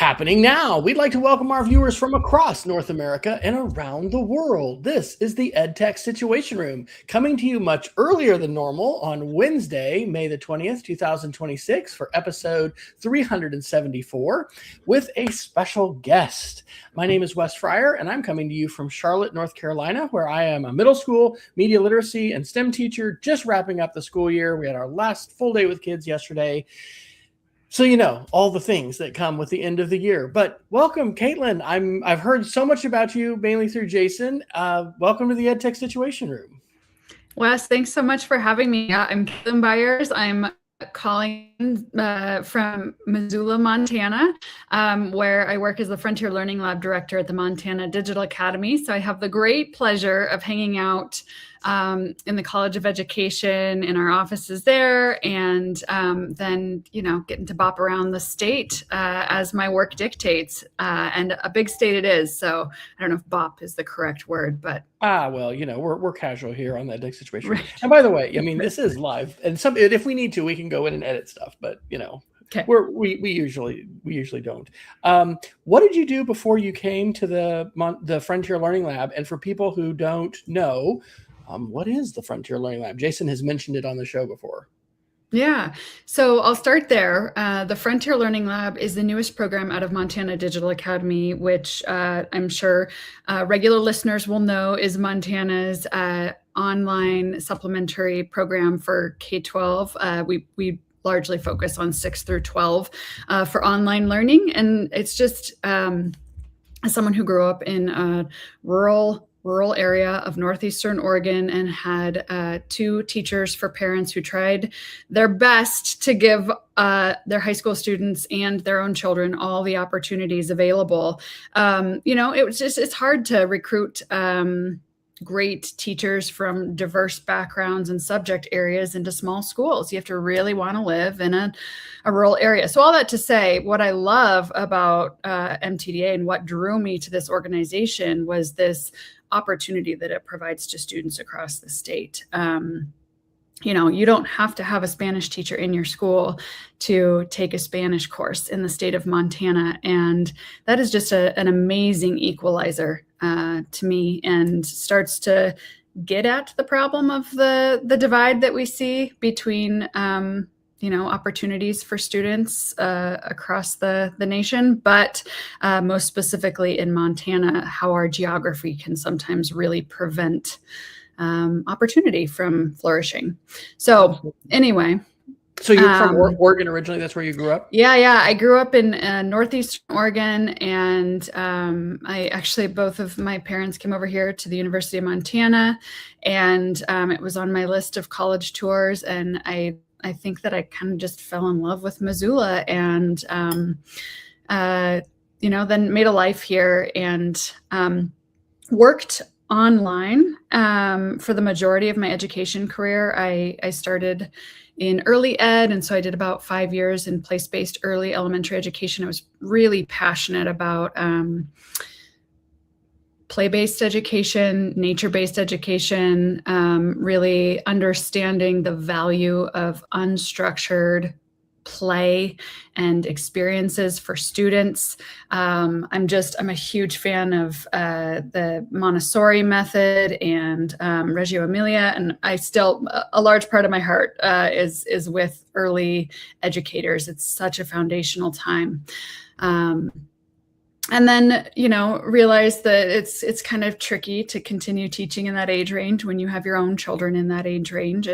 Happening now, we'd like to welcome our viewers from across North America and around the world. This is the EdTech Situation Room, coming to you much earlier than normal on Wednesday, May the 20th, 2026, for episode 374, with a special guest. My name is Wes Fryer, and I'm coming to you from Charlotte, North Carolina, where I am a middle school media literacy and STEM teacher, just wrapping up the school year. We had our last full day with kids yesterday. So you know all the things that come with the end of the year. But welcome, Caitlin. I've heard so much about you, mainly through Jason. Welcome to the EdTech Situation Room. Wes, thanks so much for having me. I'm Caitlin Byers. I'm calling from Missoula, Montana, where I work as the Frontier Learning Lab director at the Montana Digital Academy. So I have the great pleasure of hanging out in the College of Education in our offices there, and then, getting to bop around the state as my work dictates. And a big state it is. So I don't know if bop is the correct word, but well, we're casual here on that situation. Right. And by the way, this is live, and if we need to, we can go in and edit stuff. But okay. we usually don't. What did you do before you came to the Frontier Learning Lab? And for people who don't know, what is the Frontier Learning Lab? Jason has mentioned it on the show before. Yeah, so I'll start there. The Frontier Learning Lab is the newest program out of Montana Digital Academy, which I'm sure regular listeners will know is Montana's online supplementary program for K-12. We largely focus on 6 through 12 for online learning. And it's just, as someone who grew up in a rural area of northeastern Oregon and had 2 teachers for parents who tried their best to give their high school students and their own children all the opportunities available. It's hard to recruit great teachers from diverse backgrounds and subject areas into small schools. You have to really want to live in a rural area. So all that to say, what I love about MTDA and what drew me to this organization was this opportunity that it provides to students across the state. You don't have to have a Spanish teacher in your school to take a Spanish course in the state of Montana. And that is just an amazing equalizer to me, and starts to get at the problem of the divide that we see between opportunities for students across the nation, but most specifically in Montana, how our geography can sometimes really prevent opportunity from flourishing. So anyway. So you're from Oregon originally? That's where you grew up? Yeah. I grew up in northeastern Oregon, and both of my parents came over here to the University of Montana, and it was on my list of college tours, and I think that I kind of just fell in love with Missoula, and then made a life here, and worked online for the majority of my education career. I started in early ed, and so I did about 5 years in place-based early elementary education. I was really passionate about play-based education, nature-based education, really understanding the value of unstructured play and experiences for students. I'm a huge fan of the Montessori method and Reggio Emilia, and a large part of my heart is with early educators. It's such a foundational time. And then, realize that it's kind of tricky to continue teaching in that age range when you have your own children in that age range.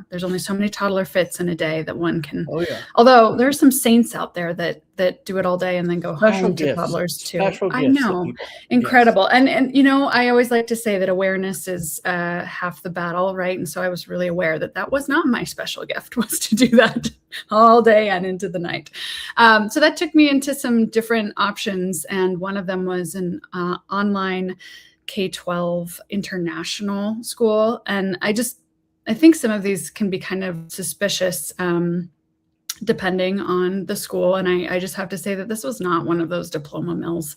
There's only so many toddler fits in a day that one can. Oh, yeah. Although there are some saints out there that do it all day and then go Special home gifts. to toddlers too. Special I gifts know, that people- incredible. Yes. And I always like to say that awareness is half the battle, right? And so I was really aware that was not my special gift, was to do that all day and into the night. So that took me into some different options, and one of them was an online K-12 international school, and I think some of these can be kind of suspicious depending on the school. And I just have to say that this was not one of those diploma mills.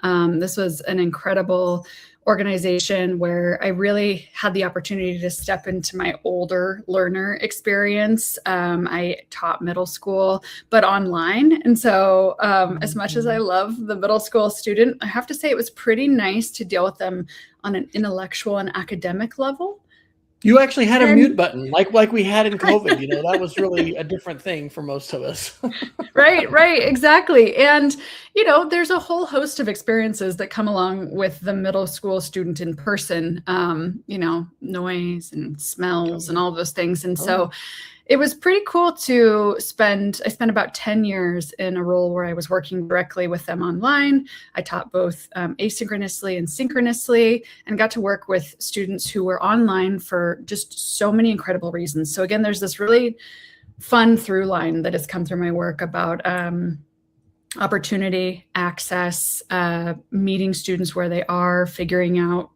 This was an incredible organization where I really had the opportunity to step into my older learner experience. I taught middle school, but online. And so, as much as I love the middle school student, I have to say it was pretty nice to deal with them on an intellectual and academic level. You actually had a mute button, like we had in COVID. That was really a different thing for most of us. Right, exactly. And, there's a whole host of experiences that come along with the middle school student in person, noise and smells and all those things. And so it was pretty cool to I spent about 10 years in a role where I was working directly with them online. I taught both asynchronously and synchronously, and got to work with students who were online for just so many incredible reasons. So again, there's this really fun through line that has come through my work about opportunity, access, meeting students where they are, figuring out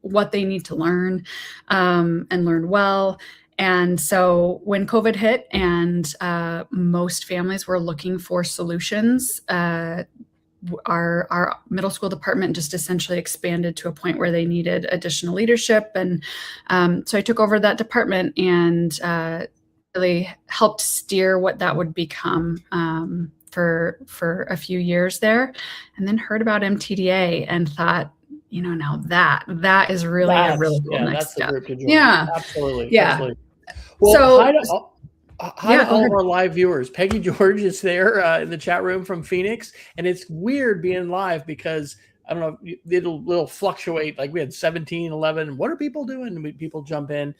what they need to learn, and learn well. And so when COVID hit and most families were looking for solutions, our middle school department just essentially expanded to a point where they needed additional leadership. And so I took over that department and really helped steer what that would become for a few years there, and then heard about MTDA and thought, now that is really a really cool next step. The group to join. Yeah, absolutely. Yeah. Absolutely. Well, So- hi to all of our live viewers. Peggy George is there in the chat room from Phoenix, and it's weird being live because I don't know, it'll fluctuate. Like we had 17, 11. What are people doing? People jump in.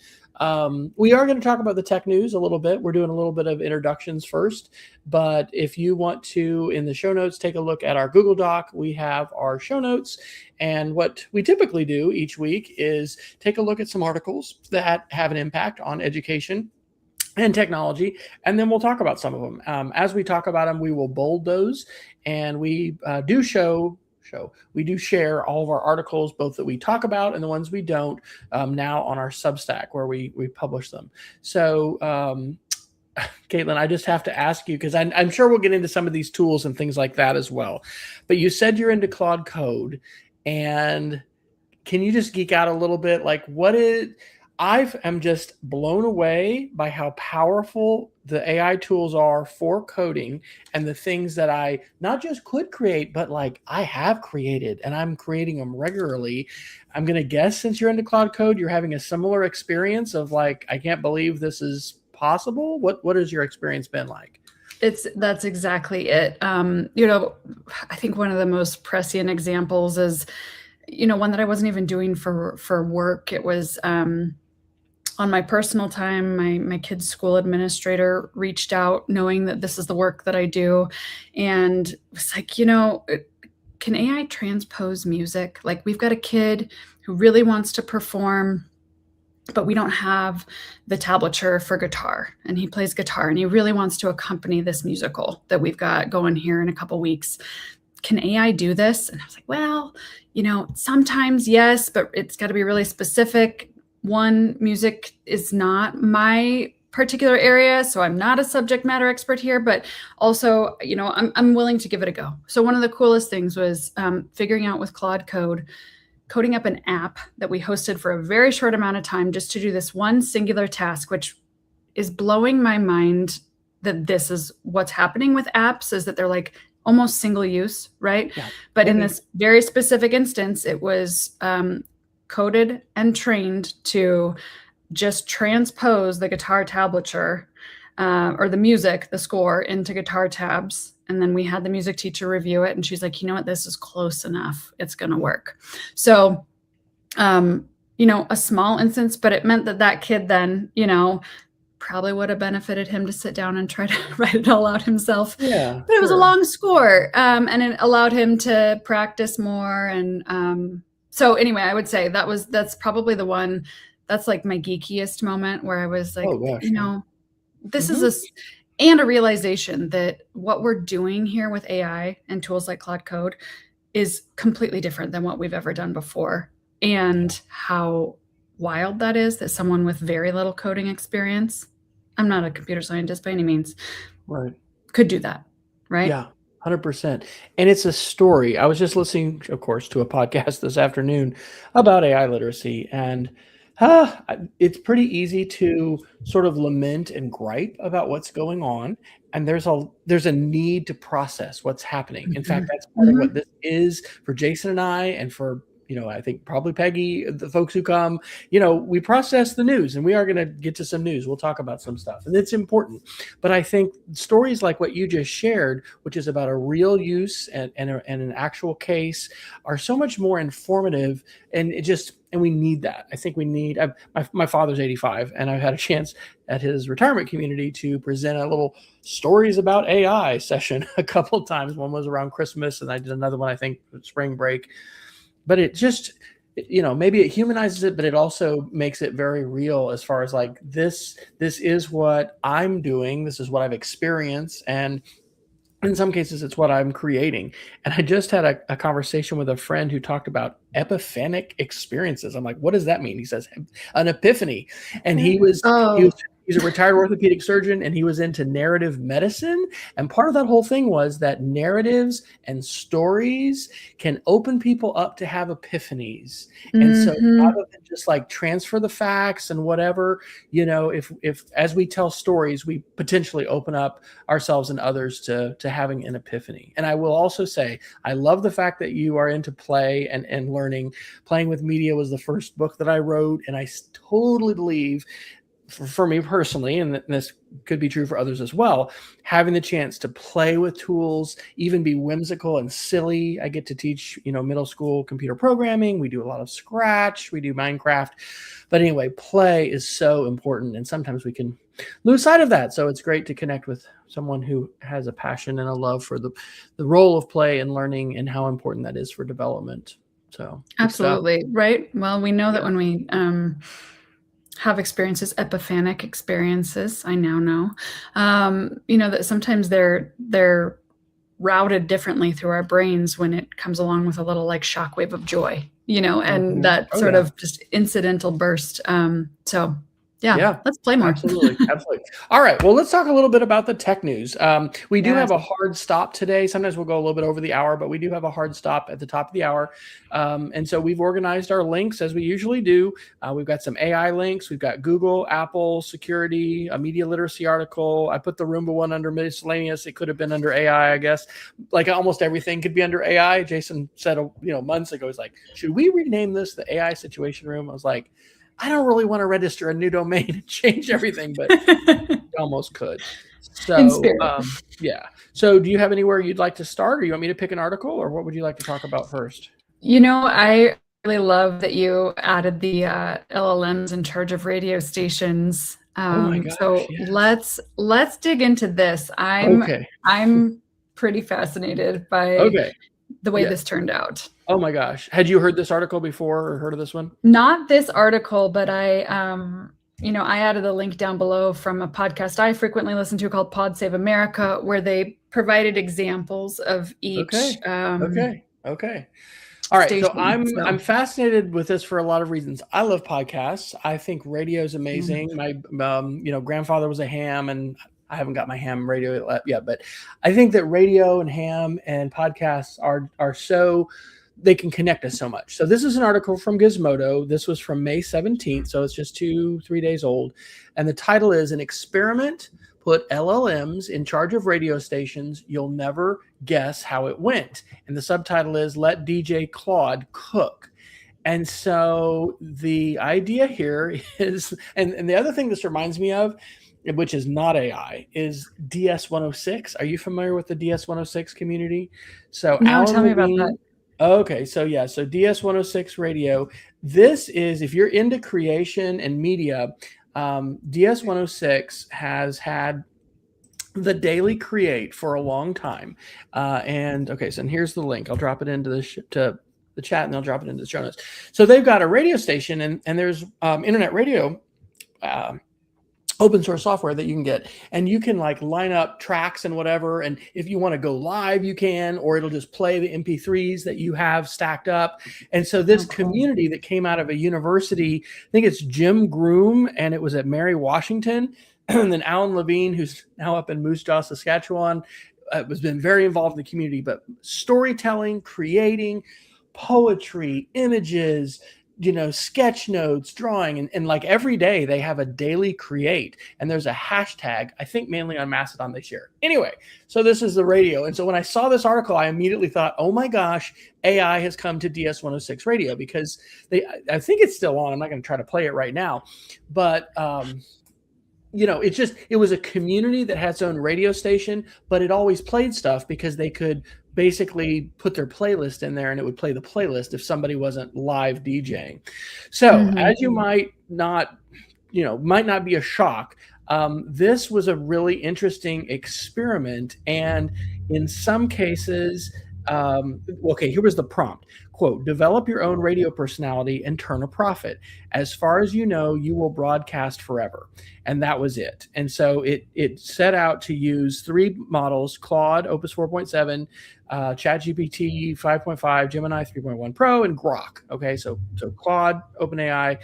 We are going to talk about the tech news a little bit. We're doing a little bit of introductions first, but if you want to, in the show notes, take a look at our Google Doc. We have our show notes, and what we typically do each week is take a look at some articles that have an impact on education and technology, and then we'll talk about some of them. As we talk about them, we will bold those, and we do we do share all of our articles, both that we talk about and the ones we don't, now on our Substack where we publish them. So, Caitlin, I just have to ask you, because I'm sure we'll get into some of these tools and things like that as well. But you said you're into Claude Code, and can you just geek out a little bit? Like, I am just blown away by how powerful the AI tools are for coding and the things that I not just could create, but like I have created, and I'm creating them regularly. I'm going to guess, since you're into Claude Code, you're having a similar experience of like, I can't believe this is possible. What has your experience been like? That's exactly it. I think one of the most prescient examples is, one that I wasn't even doing for work. It was, on my personal time, my kid's school administrator reached out knowing that this is the work that I do, and was like, can AI transpose music? Like, we've got a kid who really wants to perform, but we don't have the tablature for guitar, and he plays guitar and he really wants to accompany this musical that we've got going here in a couple weeks. Can AI do this? And I was like, well, sometimes yes, but it's got to be really specific. One, music is not my particular area, so I'm not a subject matter expert here, but also, I'm willing to give it a go. So one of the coolest things was figuring out with Claude Code, coding up an app that we hosted for a very short amount of time just to do this one singular task, which is blowing my mind that this is what's happening with apps, is that they're like almost single use, right? Yeah. But in this very specific instance, it was coded and trained to just transpose the guitar tablature or the music, the score, into guitar tabs. And then we had the music teacher review it, and she's like, this is close enough. It's going to work. So, a small instance, but it meant that kid then, probably would have benefited him to sit down and try to write it all out himself. Yeah, but it was a long score, and it allowed him to practice more. And so anyway, I would say that's probably the one that's like my geekiest moment, where I was like, this is and a realization that what we're doing here with AI and tools like Claude Code is completely different than what we've ever done before. And how wild that is, that someone with very little coding experience, I'm not a computer scientist by any means, right, could do that, right? Yeah. 100%. And it's a story. I was just listening, of course, to a podcast this afternoon about AI literacy, and it's pretty easy to sort of lament and gripe about what's going on. And there's a need to process what's happening. In fact, that's part of what this is for Jason and I, and for I think probably Peggy, the folks who come. We process the news, and we are going to get to some news. We'll talk about some stuff, and it's important. But I think stories like what you just shared, which is about a real use and an actual case, are so much more informative, and we need that. I think we need. My father's 85, and I've had a chance at his retirement community to present a little stories about AI session a couple of times. One was around Christmas, and I did another one, I think, spring break. But it just, maybe it humanizes it, but it also makes it very real as far as like, this is what I'm doing. This is what I've experienced. And in some cases, it's what I'm creating. And I just had a conversation with a friend who talked about epiphanic experiences. I'm like, what does that mean? He says, an epiphany. And he's a retired orthopedic surgeon, and he was into narrative medicine. And part of that whole thing was that narratives and stories can open people up to have epiphanies. And so rather than just like transfer the facts and whatever, if as we tell stories, we potentially open up ourselves and others to having an epiphany. And I will also say, I love the fact that you are into play and learning. Playing with Media was the first book that I wrote, and I totally believe, for me personally, and this could be true for others as well, having the chance to play with tools, even be whimsical and silly. I get to teach, middle school computer programming. We do a lot of Scratch. We do Minecraft. But anyway, play is so important, and sometimes we can lose sight of that. So it's great to connect with someone who has a passion and a love for the role of play and learning, and how important that is for development. So absolutely, right? Well, we know that when we have experiences, epiphanic experiences, I now know, that sometimes they're routed differently through our brains when it comes along with a little like shockwave of joy, and that sort of just incidental burst. So yeah, let's play more. Absolutely. All right. Well, let's talk a little bit about the tech news. We do have a hard stop today. Sometimes we'll go a little bit over the hour, but we do have a hard stop at the top of the hour. And so we've organized our links as we usually do. We've got some AI links. We've got Google, Apple, security, a media literacy article. I put the Roomba one under miscellaneous. It could have been under AI, I guess. Like almost everything could be under AI. Jason said, months ago, he's like, should we rename this the AI Situation Room? I was like, I don't really want to register a new domain and change everything, but almost could. So, So do you have anywhere you'd like to start, or you want me to pick an article, or what would you like to talk about first? I really love that you added the LLMs in charge of radio stations. Oh my gosh, so yes. let's dig into this. I'm pretty fascinated by the way this turned out. Oh my gosh. Had you heard this article before, or heard of this one? Not this article, but I added a link down below from a podcast I frequently listen to called Pod Save America, where they provided examples of each. Okay. All right. So I'm fascinated with this for a lot of reasons. I love podcasts. I think radio is amazing. My grandfather was a ham, and I haven't got my ham radio yet, but I think that radio and ham and podcasts are so, they can connect us so much. So this is an article from Gizmodo. This was from May 17th. So it's just 2-3 days old. And the title is An Experiment Put LLMs in Charge of Radio Stations. You'll Never Guess How It Went. And the subtitle is Let DJ Claude Cook. And so the idea here is, and the other thing this reminds me of, which is not AI, is DS106. Are you familiar with the DS106 community? So no, tell me about that. Okay, so DS106 radio. This is, if you're into creation and media, DS106 has had the Daily Create for a long time. And here's the link. I'll drop it into the chat, and I'll drop it into the show notes. So they've got a radio station, and there's internet radio open source software that you can get, and you can like line up tracks and whatever. And if you want to go live, you can, or it'll just play the MP3s that you have stacked up. And so this community that came out of a university, I think it's Jim Groom, and it was at Mary Washington. And then Alan Levine, who's now up in Moose Jaw, Saskatchewan, has been very involved in the community, but storytelling, creating, poetry, images, sketch notes, drawing, and like every day they have a daily create, and there's a hashtag, I think mainly on Mastodon they share. Anyway, so this is the radio. And so when I saw this article, I immediately thought, oh my gosh, AI has come to DS-106 radio, because I think it's still on. I'm not going to try to play it right now, but it was a community that had its own radio station, but it always played stuff because they could basically put their playlist in there and it would play the playlist if somebody wasn't live DJing. So as you might not be a shock, this was a really interesting experiment. And in some cases, here was the prompt. Quote, develop your own radio personality and turn a profit. As far as you know, you will broadcast forever. And that was it. And so it set out to use 3 models: Claude, Opus 4.7, ChatGPT 5.5, Gemini 3.1 Pro, and Grok. Okay, so Claude, OpenAI,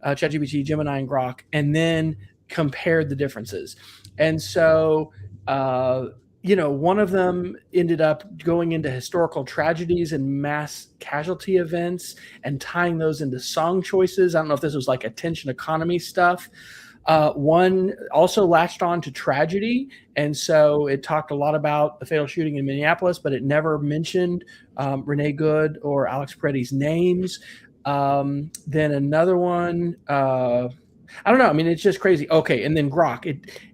ChatGPT, Gemini, and Grok, and then compared the differences. And so one of them ended up going into historical tragedies and mass casualty events and tying those into song choices. I don't know if this was like attention economy stuff. One also latched on to tragedy. And so it talked a lot about the fatal shooting in Minneapolis, but it never mentioned Renee Good or Alex Peretti's names. Then another one, I don't know. I mean, it's just crazy. Okay, and then Grok.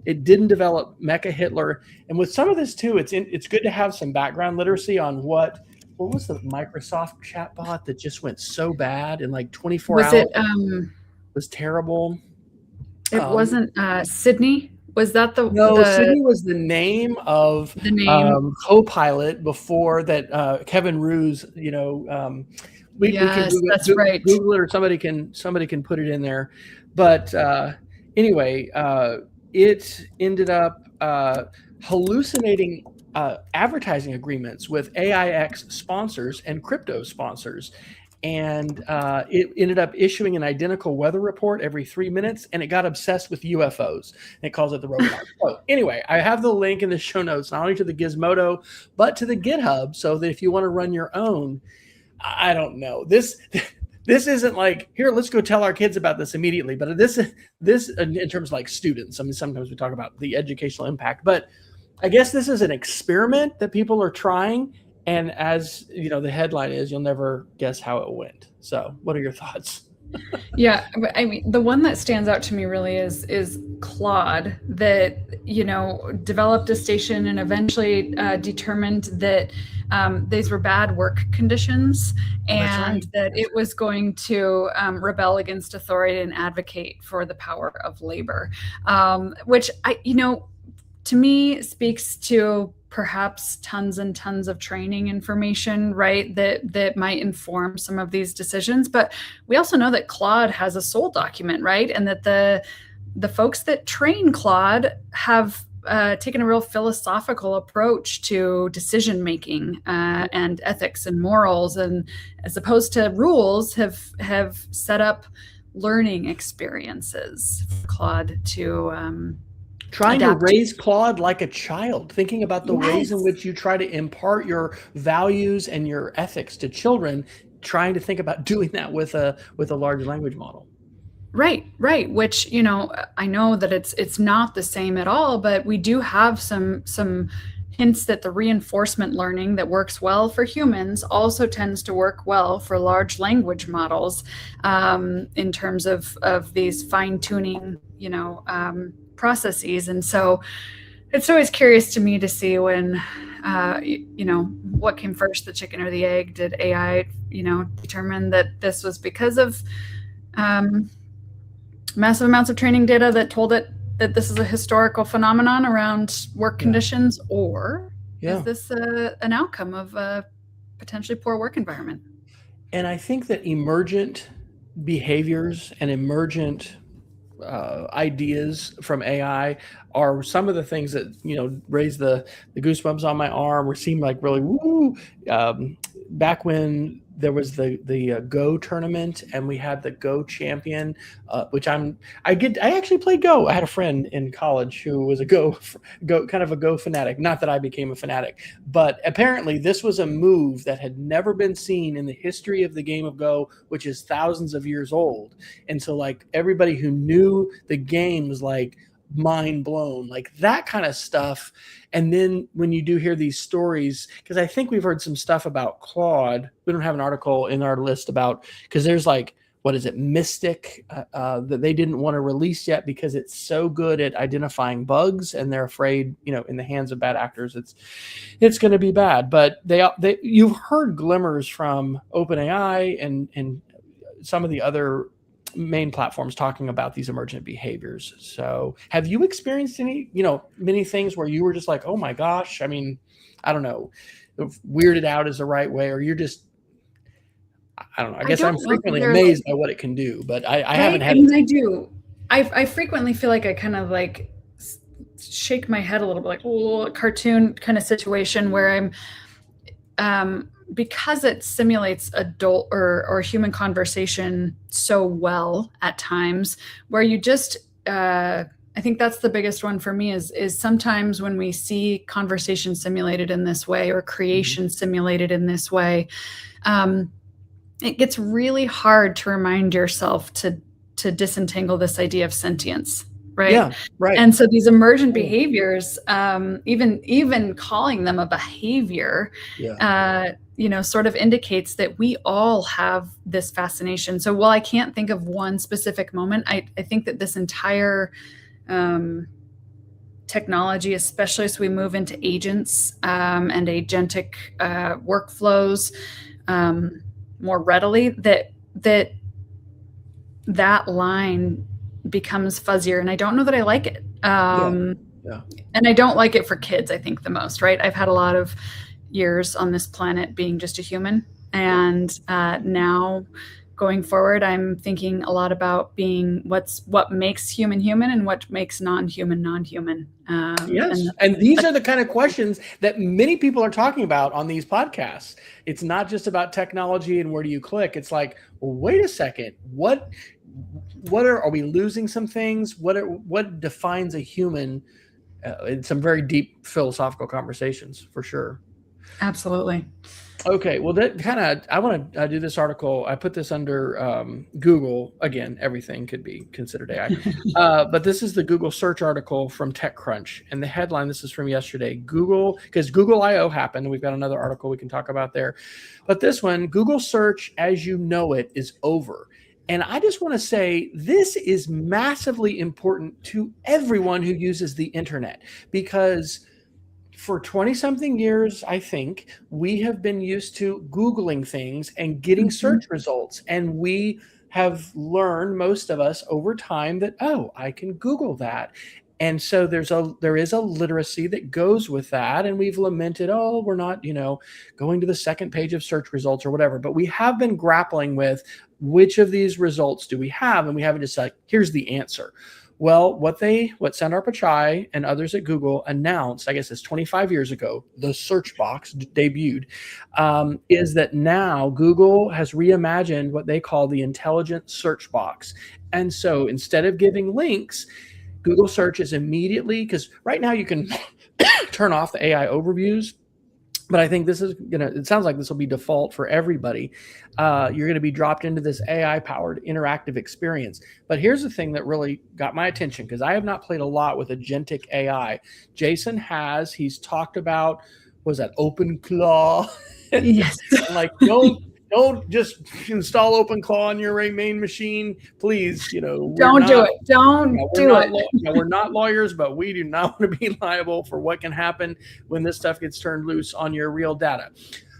It didn't develop Mecha Hitler. And with some of this too, it's good to have some background literacy on what was the Microsoft chatbot that just went so bad in like 24 hours? It was terrible. It wasn't Sydney. Was that Sydney was the name of the Copilot before that. Kevin Ruse, we can that's right. Google it, or somebody can put it in there. But anyway, it ended up hallucinating advertising agreements with AIX sponsors and crypto sponsors. And it ended up issuing an identical weather report every 3 minutes, and it got obsessed with UFOs. And it calls it the Robonaut. So anyway, I have the link in the show notes, not only to the Gizmodo, but to the GitHub, so that if you want to run your own, I don't know. This isn't like, here, let's go tell our kids about this immediately. But this in terms of like students, I mean, sometimes we talk about the educational impact, but I guess this is an experiment that people are trying. And as the headline is, you'll never guess how it went. So what are your thoughts? Yeah, I mean, the one that stands out to me really is Claude, that developed a station and eventually determined that these were bad work conditions, and that it was going to rebel against authority and advocate for the power of labor, which to me speaks to perhaps tons and tons of training information, right, that might inform some of these decisions. But we also know that Claude has a soul document, right, and that the folks that train Claude have taken a real philosophical approach to decision making and ethics and morals, and as opposed to rules, have set up learning experiences for Claude to trying to raise Claude like a child, thinking about the ways in which you try to impart your values and your ethics to children, trying to think about doing that with a large language model. Right. Which, I know that it's not the same at all, but we do have some hints that the reinforcement learning that works well for humans also tends to work well for large language models, in terms of these fine-tuning, processes. And so it's always curious to me to see when, what came first, the chicken or the egg? Did AI, determine that this was because of massive amounts of training data that told it that this is a historical phenomenon around work conditions, or is this an outcome of a potentially poor work environment? And I think that emergent behaviors and emergent ideas from AI are some of the things that raise the goosebumps on my arm or seem like really woo. Back when there was the Go tournament, and we had the Go champion, which I actually played Go. I had a friend in college who was a Go kind of a Go fanatic. Not that I became a fanatic, but apparently this was a move that had never been seen in the history of the game of Go, which is thousands of years old. And so like everybody who knew the game was like mind blown, like that kind of stuff. And then when you do hear these stories, because I think we've heard some stuff about Claude, we don't have an article in our list about, because there's like, what is it, Mystic, that they didn't want to release yet because it's so good at identifying bugs, and they're afraid, in the hands of bad actors, it's going to be bad. But you've heard glimmers from OpenAI and some of the other main platforms talking about these emergent behaviors. So have you experienced any, many things where you were just like, oh my gosh, I mean, I don't know if weirded out is the right way, or you're just, I don't know. I guess I'm frequently amazed by what it can do, but I haven't had. I do. I frequently feel like I kind of like shake my head a little bit, like a cartoon kind of situation where I'm, because it simulates adult or human conversation so well at times, where you just, I think that's the biggest one for me is sometimes when we see conversation simulated in this way, or creation simulated in this way, it gets really hard to remind yourself to disentangle this idea of sentience. Right. Yeah. Right. And so these emergent behaviors, even calling them a behavior, sort of indicates that we all have this fascination. So while I can't think of one specific moment, I think that this entire technology, especially as we move into agents and agentic workflows more readily, that line becomes fuzzier, and I don't know that I like it. And I don't like it for kids, I think, the most, right? I've had a lot of years on this planet being just a human, and now going forward, I'm thinking a lot about being what makes human and what makes non-human non-human. Yes, and these are the kind of questions that many people are talking about on these podcasts. It's not just about technology and where do you click. It's like, well, wait a second, what are we losing some things? What defines a human? In some very deep philosophical conversations, for sure. Absolutely. Okay, well, I want to do this article. I put this under Google. Again, everything could be considered AI. But this is the Google search article from TechCrunch. And the headline, this is from yesterday, because Google I/O happened. We've got another article we can talk about there. But this one, Google search as you know it is over. And I just want to say this is massively important to everyone who uses the internet, because for 20-something years, I think, we have been used to Googling things and getting search results. And we have learned, most of us, over time that, oh, I can Google that. And so there is a literacy that goes with that. And we've lamented, oh, we're not, going to the second page of search results or whatever. But we have been grappling with which of these results do we have? And we haven't just like, here's the answer. Well, what Sundar Pichai and others at Google announced, I guess it's 25 years ago, the search box debuted, is that now Google has reimagined what they call the intelligent search box. And so instead of giving links, Google search is immediately, because right now you can turn off the AI overviews, but I think it sounds like this will be default for everybody. You're going to be dropped into this AI-powered interactive experience. But here's the thing that really got my attention, because I have not played a lot with agentic AI. Jason has. He's talked about, was that OpenClaw? Yes. Like, don't just install OpenClaw on your main machine, please. Don't do it. Don't do it. We're not lawyers, but we do not want to be liable for what can happen when this stuff gets turned loose on your real data.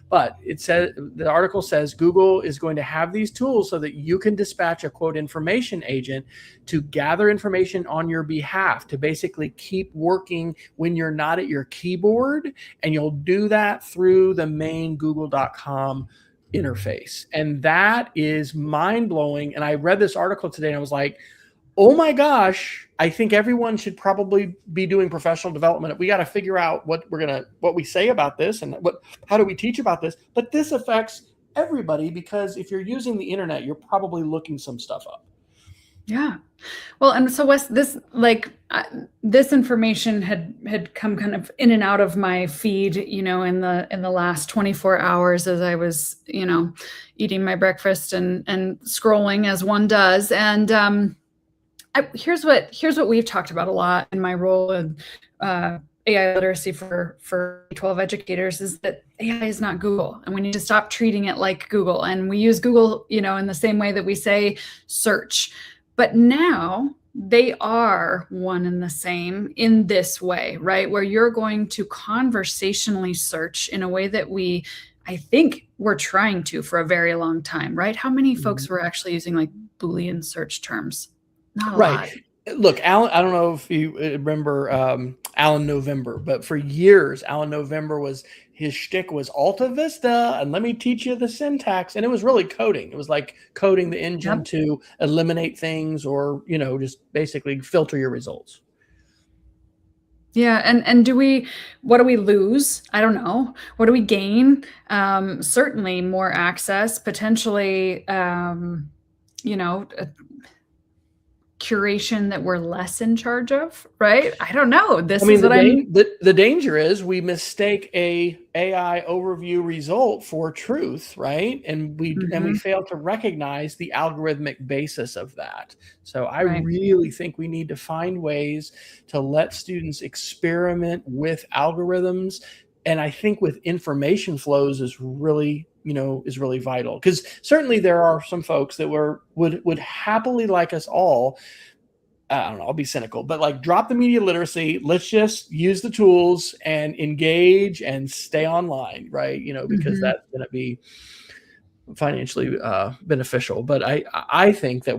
But the article says Google is going to have these tools so that you can dispatch a quote information agent to gather information on your behalf, to basically keep working when you're not at your keyboard, and you'll do that through the main google.com interface. And that is mind-blowing. And I read this article today and I was like, oh my gosh, I think everyone should probably be doing professional development. We got to figure out what we say about this and how do we teach about this. But this affects everybody, because if you're using the internet, you're probably looking some stuff up. Yeah. Well, and so Wes, this information had come kind of in and out of my feed, in the last 24 hours as I was, eating my breakfast and scrolling as one does. And here's what we've talked about a lot in my role in AI literacy for 12 educators, is that AI is not Google, and we need to stop treating it like Google. And we use Google, in the same way that we say search. But now they are one and the same in this way, right? Where you're going to conversationally search in a way that I think we're trying to for a very long time, right? How many folks were actually using like Boolean search terms? Not a lot. Look, Alan, I don't know if you remember Alan November, but for years, Alan November his shtick was Alta Vista, and let me teach you the syntax. And it was really coding. It was like coding the engine to eliminate things, or, just basically filter your results. Yeah. And what do we lose? I don't know. What do we gain? Certainly more access, potentially, curation that we're less in charge of, right? I don't know. The danger is we mistake a AI overview result for truth, right? And we fail to recognize the algorithmic basis of that. So I really think we need to find ways to let students experiment with algorithms. And I think with information flows is really vital, because certainly there are some folks that would happily like us all. I don't know, I'll be cynical, but like drop the media literacy. Let's just use the tools and engage and stay online, right? Because that's going to be financially beneficial. But I think that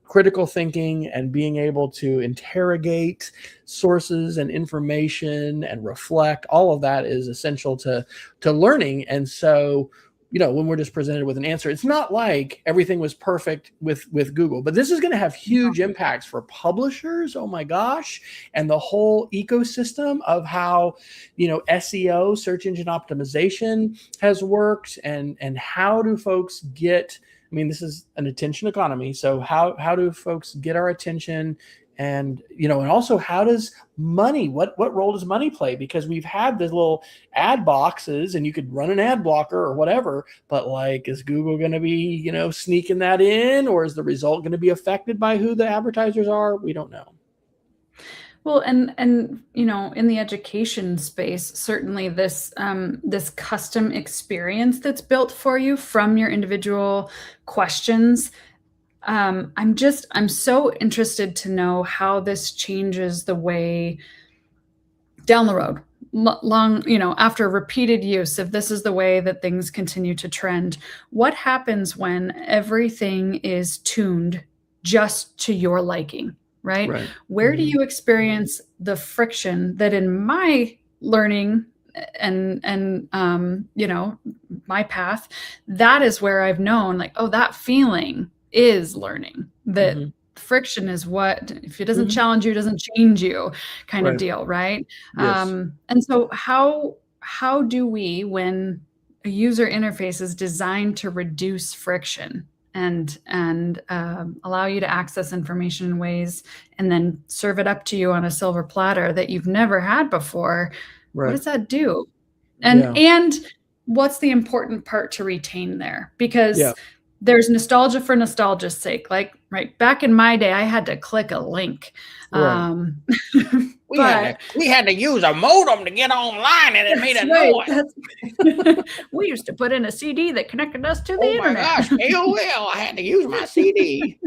critical thinking and being able to interrogate sources and information and reflect, all of that is essential to learning. And so, when we're just presented with an answer, it's not like everything was perfect with Google, but this is going to have huge impacts for publishers. Oh my gosh. And the whole ecosystem of how, SEO, search engine optimization, has worked, and how do folks get, this is an attention economy. So how do folks get our attention? And, and also, how does money, what role does money play? Because we've had these little ad boxes, and you could run an ad blocker or whatever, but like, is Google going to be, sneaking that in, or is the result going to be affected by who the advertisers are? We don't know. Well, and in the education space, certainly this custom experience that's built for you from your individual questions. I'm so interested to know how this changes the way down the road, long, after repeated use, if this is the way that things continue to trend. What happens when everything is tuned just to your liking, right? Where do you experience the friction that in my learning and my path, that is where I've known, like, oh, that feeling is learning. That friction is what, if it doesn't challenge you, doesn't change you, kind of deal, right? Yes. And so how do we, when a user interface is designed to reduce friction and allow you to access information in ways, and then serve it up to you on a silver platter that you've never had before, what does that do? And what's the important part to retain there? Because there's nostalgia for nostalgia's sake. Like, back in my day, I had to click a link. We had to use a modem to get online, and it made a noise. We used to put in a CD that connected us to the internet. Oh my gosh, AOL! I had to use my CD.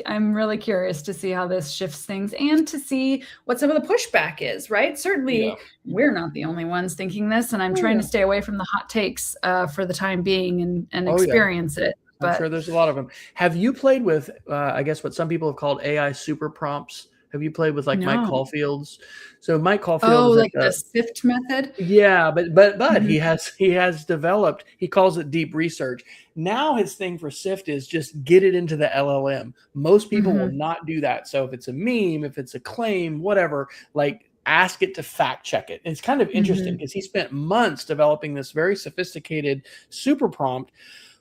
I'm really curious to see how this shifts things, and to see what some of the pushback is, right? Certainly, we're not the only ones thinking this, and I'm trying to stay away from the hot takes for the time being and experience it. But I'm sure there's a lot of them. Have you played with, I guess, what some people have called AI super prompts? Have you played with Mike Caulfield's? So Mike Caulfield is like the SIFT method. Yeah, but he has developed. He calls it deep research. Now his thing for SIFT is just get it into the LLM. Most people will not do that. So if it's a meme, if it's a claim, whatever, like ask it to fact check it. And it's kind of interesting because he spent months developing this very sophisticated super prompt,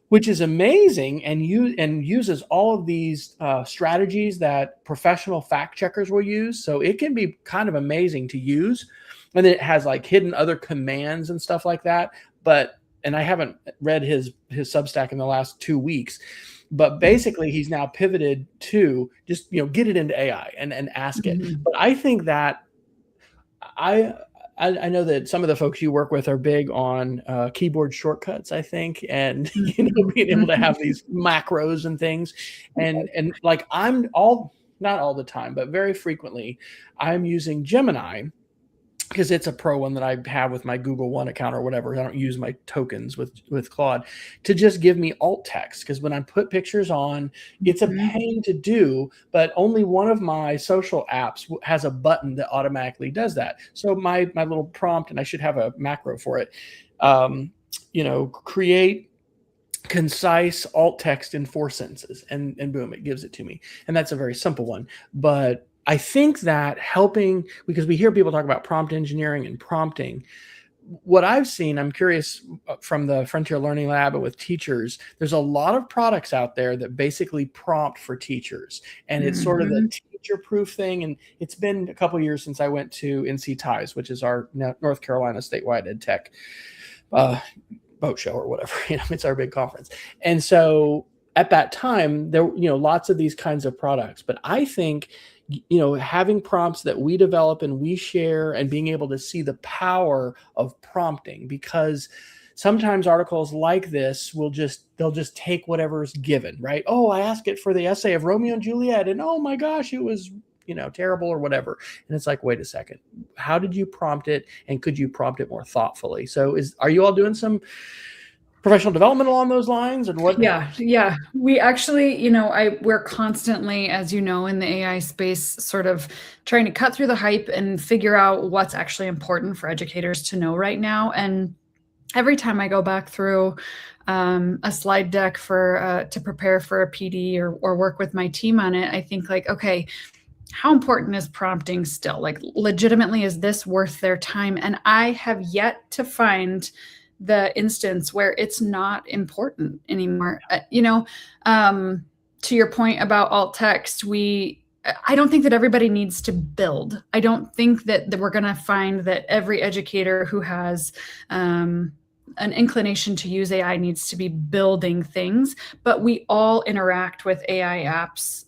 which is amazing, and uses all of these strategies that professional fact checkers will use. So it can be kind of amazing to use. And then it has like hidden other commands and stuff like that. And I haven't read his Substack in the last 2 weeks, but basically he's now pivoted to just, get it into AI and ask it. But I think that I know that some of the folks you work with are big on keyboard shortcuts, I think, and being able to have these macros and things, and like not all the time, but very frequently, I'm using Gemini because it's a pro one that I have with my Google One account or whatever. I don't use my tokens with Claude to just give me alt text, because when I put pictures on, it's a pain to do, but only one of my social apps has a button that automatically does that. So my little prompt, and I should have a macro for it, create concise alt text in 4 sentences, and boom, it gives it to me. And that's a very simple one, but I think that helping, because we hear people talk about prompt engineering and prompting. What I've seen, I'm curious, from the Frontier Learning Lab and with teachers, there's a lot of products out there that basically prompt for teachers. And it's sort of the teacher-proof thing. And it's been a couple of years since I went to NC Ties, which is our North Carolina statewide EdTech boat show or whatever. It's our big conference. And so at that time, there lots of these kinds of products. But I think having prompts that we develop and we share, and being able to see the power of prompting, because sometimes articles like this they'll just take whatever's given, right? Oh, I asked it for the essay of Romeo and Juliet, and oh my gosh, it was terrible or whatever. And it's like, wait a second, how did you prompt it, and could you prompt it more thoughtfully? So are you all doing some professional development along those lines, and what? Yeah. We actually, we're constantly, as in the AI space, sort of trying to cut through the hype and figure out what's actually important for educators to know right now. And every time I go back through a slide deck to prepare for a PD or work with my team on it, I think like, okay, how important is prompting still? Like, legitimately, is this worth their time? And I have yet to find the instance where it's not important anymore. To your point about alt text, I don't think that everybody needs to build. I don't think that we're going to find that every educator who has an inclination to use AI needs to be building things, but we all interact with AI apps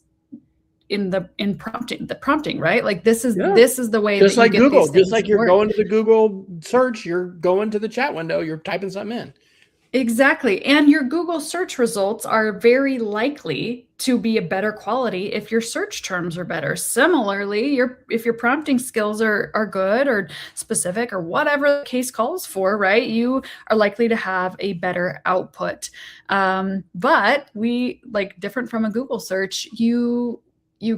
in prompting, right? Like this is the way just that like you get Google, these things just like you're going to the Google search, you're going to the chat window, you're typing something in. Exactly. And your Google search results are very likely to be a better quality if your search terms are better. Similarly, if your prompting skills are good or specific or whatever the case calls for, right, you are likely to have a better output. But different from a Google search, you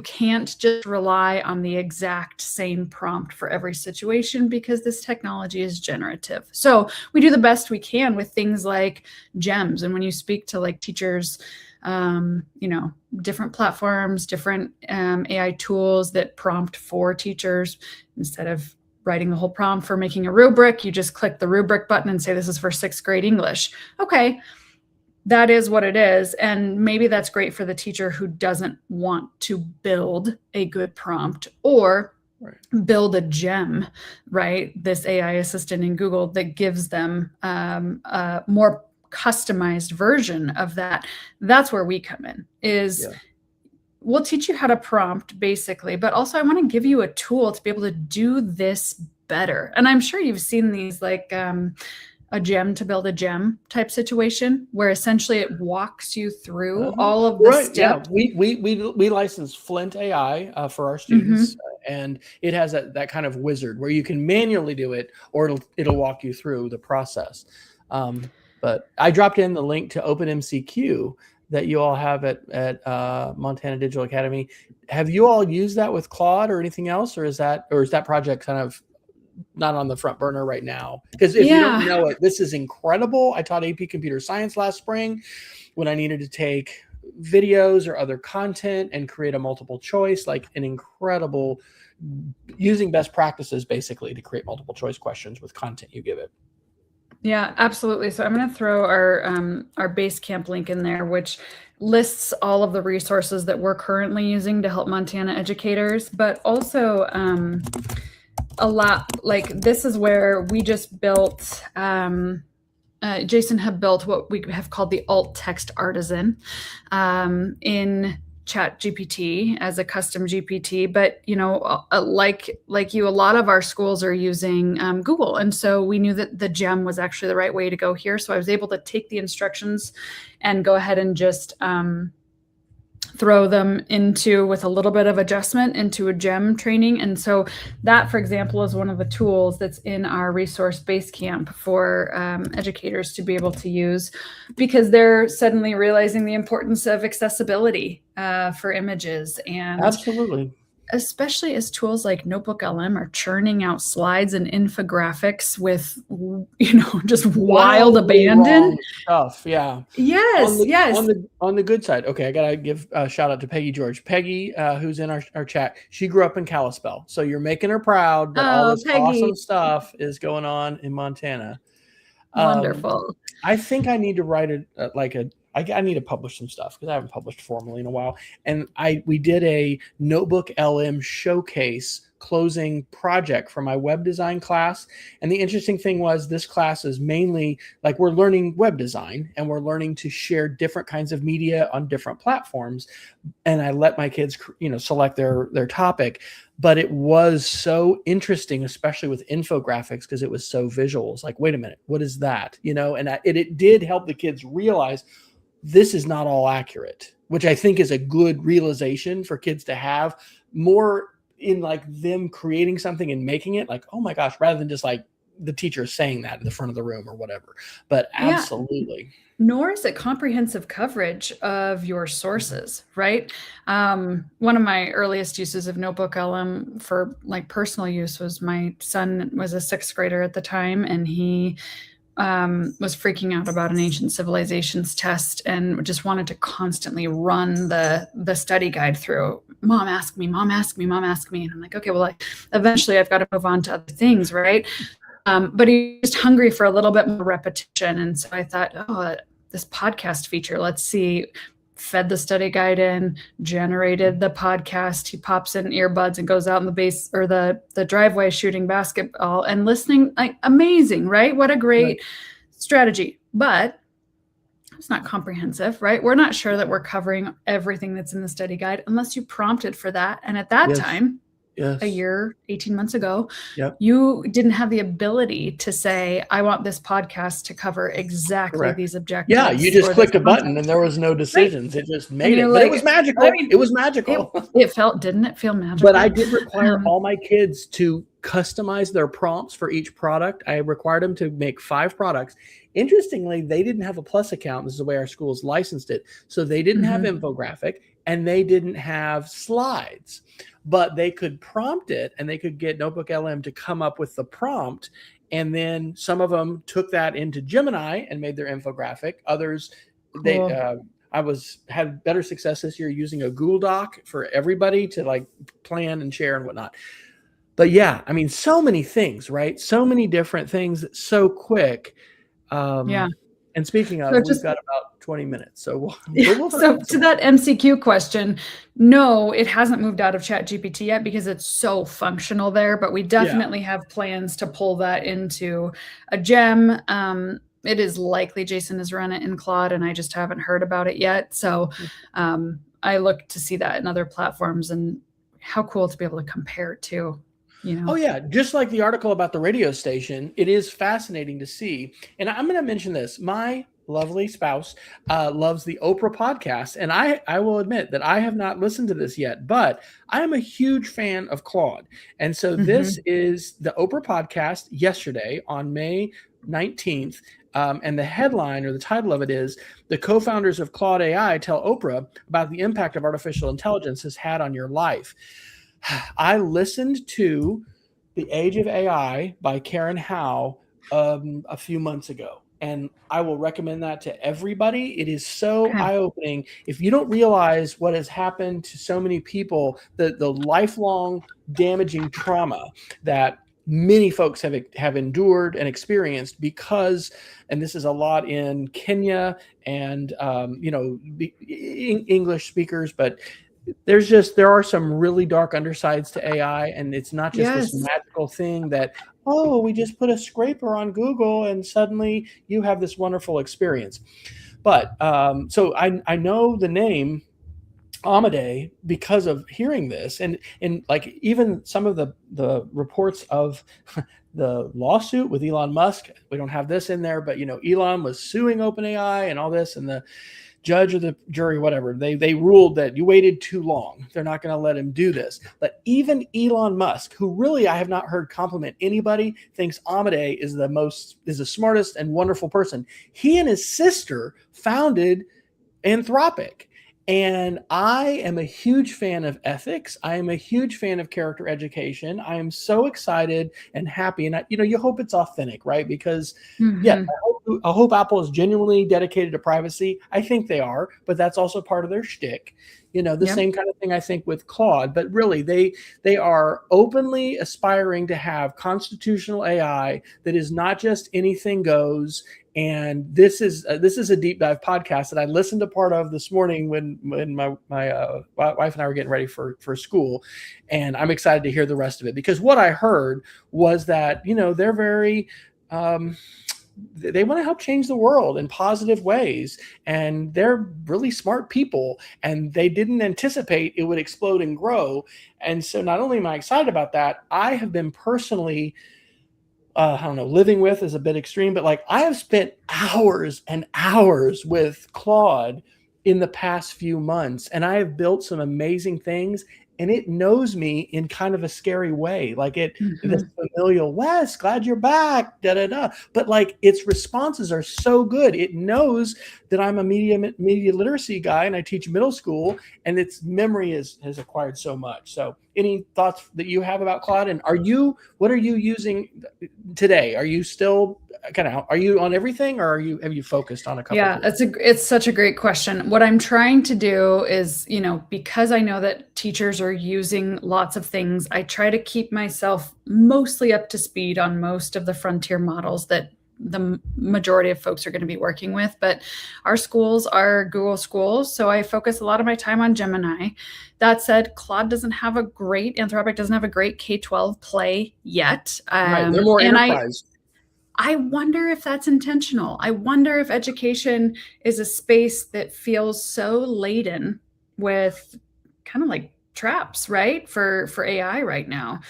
can't just rely on the exact same prompt for every situation, because this technology is generative. So we do the best we can with things like GEMS. And when you speak to like teachers, different platforms, different AI tools that prompt for teachers, instead of writing the whole prompt for making a rubric, you just click the rubric button and say, this is for 6th grade English. Okay. That is what it is. And maybe that's great for the teacher who doesn't want to build a good prompt or build a gem, right? This AI assistant in Google that gives them a more customized version of that. That's where we come in, we'll teach you how to prompt basically, but also I want to give you a tool to be able to do this better. And I'm sure you've seen these like, a gem to build a gem type situation, where essentially it walks you through all of the steps. Yeah, we license Flint AI for our students, and it has that kind of wizard where you can manually do it, or it'll walk you through the process. But I dropped in the link to OpenMCQ that you all have at Montana Digital Academy. Have you all used that with Claude or anything else, or is that project kind of not on the front burner right now? Because if you don't know it, this is incredible. I taught AP Computer Science last spring when I needed to take videos or other content and create a multiple choice, like an incredible using best practices basically to create multiple choice questions with content you give it. Yeah, absolutely. So I'm going to throw our Basecamp link in there, which lists all of the resources that we're currently using to help Montana educators, but also a lot, like this is where we just built, Jason had built what we have called the alt text artisan in Chat GPT as a custom GPT, but like you, a lot of our schools are using Google, and so we knew that the gem was actually the right way to go here. So I was able to take the instructions and go ahead and just throw them into, with a little bit of adjustment, into a gem training. And so that, for example, is one of the tools that's in our resource Basecamp for educators to be able to use, because they're suddenly realizing the importance of accessibility for images. And absolutely, especially as tools like Notebook LM are churning out slides and infographics with, just wild abandon stuff. Yeah. Yes. On the good side. Okay. I got to give a shout out to Peggy George. Peggy, who's in our chat, she grew up in Kalispell. So you're making her proud that all this awesome stuff is going on in Montana. Wonderful. I think I need to write I need to publish some stuff because I haven't published formally in a while. And we did a Notebook LM showcase closing project for my web design class. And the interesting thing was, this class is mainly like, we're learning web design and we're learning to share different kinds of media on different platforms. And I let my kids, select their topic. But it was so interesting, especially with infographics, because it was so visual. It's like, wait a minute, what is that? And it did help the kids realize this is not all accurate, which I think is a good realization for kids to have, more in like them creating something and making it like, oh my gosh, rather than just like the teacher saying that in the front of the room or whatever. But absolutely. Yeah. Nor is it comprehensive coverage of your sources, right? One of my earliest uses of Notebook LM for like personal use was, my son was a 6th grader at the time, and he was freaking out about an ancient civilizations test and just wanted to constantly run the study guide through. Mom, ask me, mom, ask me, mom, ask me. And I'm like, okay, well, eventually I've got to move on to other things, right? But he was hungry for a little bit more repetition. And so I thought, this podcast feature, let's see, fed the study guide in, generated the podcast. He pops in earbuds and goes out in the base or the driveway shooting basketball and listening. Like, amazing, right? What a great strategy. But it's not comprehensive, right? We're not sure that we're covering everything that's in the study guide unless you prompted for that. And at that time, a year, 18 months ago, you didn't have the ability to say, I want this podcast to cover exactly these objectives. Yeah, you just clicked a button and there was no decisions. Right. It just made it. But it was magical. It was magical. Didn't it feel magical? But I did require all my kids to customize their prompts for each product. I required them to make 5 products. Interestingly, they didn't have a Plus account. This is the way our schools licensed it. So they didn't have infographic and they didn't have slides. But they could prompt it, and they could get Notebook LM to come up with the prompt. And then some of them took that into Gemini and made their infographic. Others, had better success this year using a Google Doc for everybody to like plan and share and whatnot. But yeah, I mean, so many things, right? So many different things, so quick. And speaking of, we've got about 20 minutes. So to that MCQ question, no, it hasn't moved out of Chat GPT yet because it's so functional there, but we definitely have plans to pull that into a gem. It is likely Jason has run it in Claude and I just haven't heard about it yet. So I look to see that in other platforms, and how cool to be able to compare it to. Oh yeah, just like the article about the radio station, it is fascinating to see. And I'm going to mention this. My lovely spouse loves the Oprah podcast, and I will admit that I have not listened to this yet, but I am a huge fan of Claude. And so this is the Oprah podcast yesterday on May 19th. And the headline, or the title of it, is "The co-founders of Claude AI tell Oprah about the impact of artificial intelligence has had on your life." I listened to The Age of AI by Karen Howe a few months ago, and I will recommend that to everybody. It is so Okay. eye-opening. If you don't realize what has happened to so many people, the lifelong damaging trauma that many folks have endured and experienced because, and this is a lot in Kenya and English speakers, but there are some really dark undersides to AI, and it's not just this Yes. magical thing that, oh, we just put a scraper on Google and suddenly you have this wonderful experience. But so I know the name Amadei because of hearing this, and like even some of the reports of the lawsuit with Elon Musk. We don't have this in there, but Elon was suing OpenAI and all this, and the judge or the jury, whatever, they ruled that you waited too long. They're not going to let him do this. But even Elon Musk, who really I have not heard compliment anybody, thinks Amadei is the smartest and wonderful person. He and his sister founded Anthropic. And I am a huge fan of ethics. I am a huge fan of character education. I am so excited and happy. And you hope it's authentic, right? Because yeah, I hope Apple is genuinely dedicated to privacy. I think they are, but that's also part of their shtick. Same kind of thing I think with Claude, but really they are openly aspiring to have constitutional AI that is not just anything goes. And this is a deep dive podcast that I listened to part of this morning when my wife and I were getting ready for school, and I'm excited to hear the rest of it, because what I heard was that they're very they want to help change the world in positive ways, and they're really smart people, and they didn't anticipate it would explode and grow. And so not only am I excited about that, I have been personally I don't know, living with is a bit extreme, but like I have spent hours and hours with Claude in the past few months, and I have built some amazing things, and it knows me in kind of a scary way. Like this familial, Wes, glad you're back, da da da. But like its responses are so good. It knows that I'm a media literacy guy and I teach middle school, and its memory has acquired so much. So any thoughts that you have about Claude? And what are you using today? Are you still are you on everything, or have you focused on a couple? Yeah, it's such a great question. What I'm trying to do is, because I know that teachers are using lots of things, I try to keep myself mostly up to speed on most of the frontier models that the majority of folks are going to be working with. But our schools are Google schools, so I focus a lot of my time on Gemini. That said, Claude Anthropic doesn't have a great K-12 play yet. Right, they're more enterprise. I wonder if that's intentional. I wonder if education is a space that feels so laden with kind of like traps, right? For AI right now.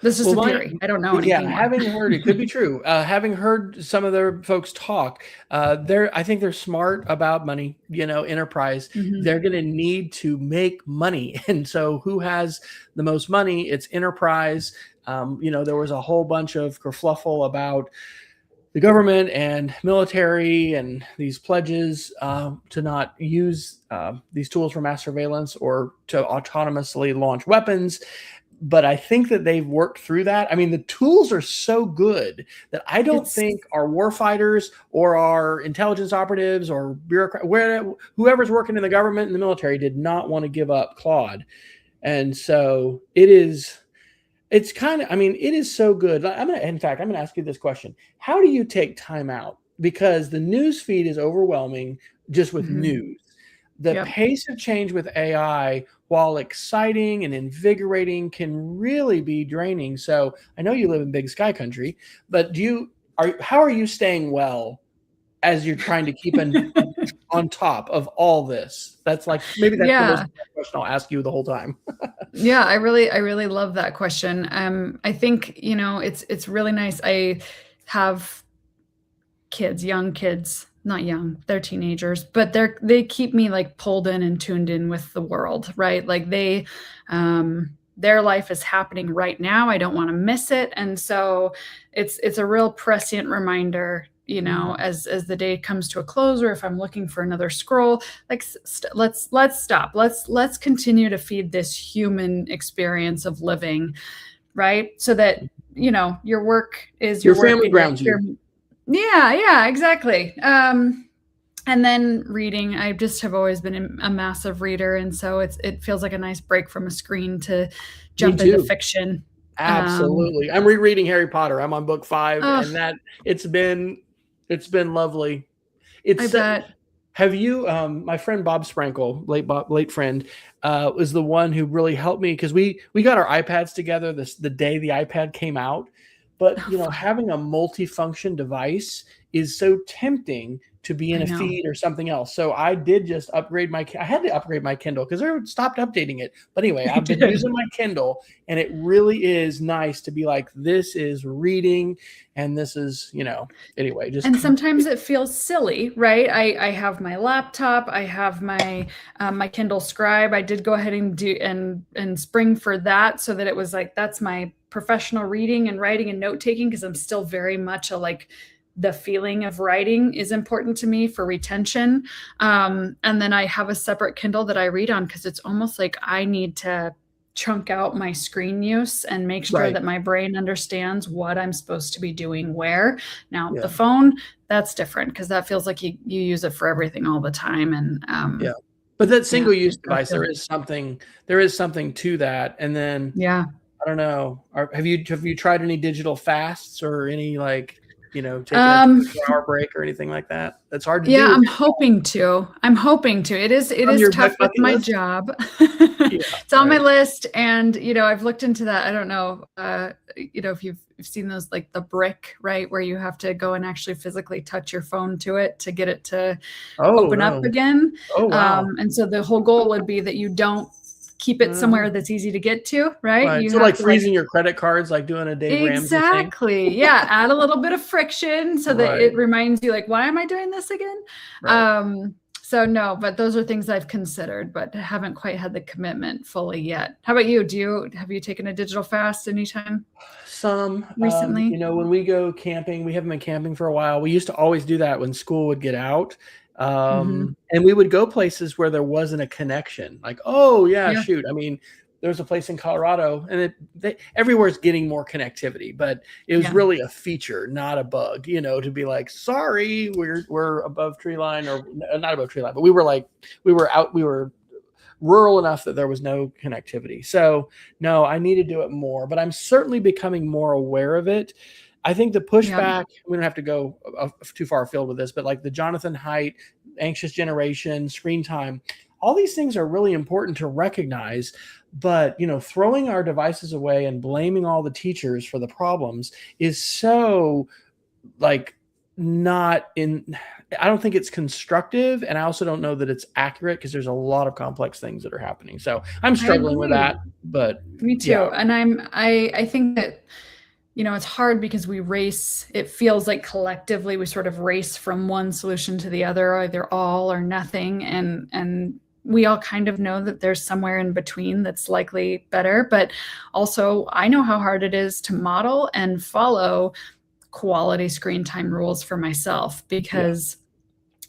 This is a theory. I don't know anything. Yeah, having heard it could be true. Having heard some of their folks talk, I think they're smart about money. Enterprise. They're going to need to make money, and so who has the most money? It's enterprise. There was a whole bunch of kerfluffle about the government and military and these pledges to not use these tools for mass surveillance or to autonomously launch weapons. But I think that they've worked through that. I mean, the tools are so good that I don't think our warfighters or our intelligence operatives or whoever's working in the government and the military did not want to give up Claude. And so it is so good. I'm going to ask you this question. How do you take time out? Because the news feed is overwhelming just with news. The pace of change with AI, while exciting and invigorating, can really be draining. So I know you live in big sky country, but how are you staying well as you're trying to keep on top of all this? That's the most important question I'll ask you the whole time. Yeah, I really love that question. I think, it's really nice. I have kids, young kids, not young, they're teenagers, but they keep me like pulled in and tuned in with the world, right? Like their life is happening right now. I don't want to miss it. And so it's a real prescient reminder, as the day comes to a close, or if I'm looking for another scroll, like let's stop. Let's continue to feed this human experience of living, right? So that, your work is your family grounds you. Yeah, exactly. And then reading, I just have always been a massive reader, and so it feels like a nice break from a screen to Me jump into too. fiction. Absolutely. I'm rereading Harry Potter. I'm on book 5, Oh, and that it's been lovely. I It's bet. have you my friend Bob Sprankle, late friend, was the one who really helped me because we got our iPads together the day the iPad came out. But Oh, fun. having a multifunction device is so tempting to be in I a know. feed or something else. So I did just I had to upgrade my Kindle because they stopped updating it. But anyway, I I've been did. using my Kindle, and it really is nice to be like, this is reading, and this is, anyway, just And sometimes it feels silly, right? I have my laptop, I have my Kindle Scribe. I did go ahead and do and spring for that, so that it was like that's my professional reading and writing and note taking, because I'm still very much a like the feeling of writing is important to me for retention. And then I have a separate Kindle that I read on because it's almost like I need to chunk out my screen use and make sure right. that my brain understands what I'm supposed to be doing where. Now, the Yeah. phone, that's different because that feels like you use it for everything all the time. And Yeah. But that yeah, single use I device, feel, there is something to that. And then yeah. I don't know. Have you tried any digital fasts or any taking a Um, 24-hour break or anything like that? That's hard to Yeah, do. I'm hoping to. I'm hoping to. It On is your tough with bucket my list? job. Yeah, It's on my right. list, and I've looked into that. I don't know, if you've seen those, like the brick, right, where you have to go and actually physically touch your phone to it to get it to Oh open up no. again. Oh wow. And so the whole goal would be that you don't keep it somewhere Mhm. that's easy to get to, right? Right. You So have like to like freezing your credit cards, like doing a Dave Ramsey thing. exactly. Yeah, add a little bit of friction so that Right. it reminds you like, why am I doing this again? Right. So no, but those are things I've considered, but haven't quite had the commitment fully yet. How about you? Have you taken a digital fast anytime Some, recently? when we go camping, we haven't been camping for a while. We used to always do that when school would get out. Hmm. And we would go places where there wasn't a connection. Like, oh yeah, Yeah. shoot. I mean, there's a place in Colorado, and everywhere's getting more connectivity, but it was Yeah. really a feature, not a bug. To be like, sorry, we're above tree line, or not above tree line, but we were rural enough that there was no connectivity. So no, I need to do it more, but I'm certainly becoming more aware of it. I think the Yeah. pushback, we don't have to go too far afield with this, but like the Jonathan Haidt, anxious generation, screen time, all these things are really important to recognize. But, throwing our devices away and blaming all the teachers for the problems is so like not in I don't think it's constructive, and I also don't know that it's accurate because there's a lot of complex things that are happening. So I'm I struggling with agree. that, but Me yeah, too. And I think that it's hard because it feels like collectively we sort of race from one solution to the other, either all or nothing. And we all kind of know that there's somewhere in between that's likely better. But also, I know how hard it is to model and follow quality screen time rules for myself yeah, because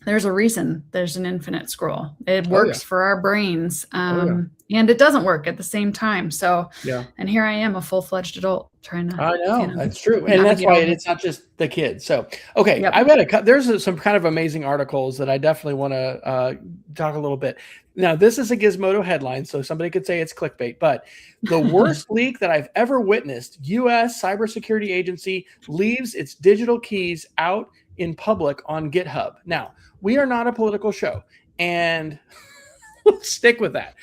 there's a reason there's an infinite scroll. It oh yeah, works for our brains, oh yeah, and it doesn't work at the same time. So, yeah. and here I am, a full-fledged adult trying to, I know that's true, and that's navigate why all it's this. not just the kids. So, okay, Yep. I've got there's some kind of amazing articles that I definitely want to talk a little bit. Now, this is a Gizmodo headline, so somebody could say it's clickbait, but the worst leak that I've ever witnessed: U.S. cybersecurity agency leaves its digital keys out in public on GitHub. Now, we are not a political show, and we'll stick with that.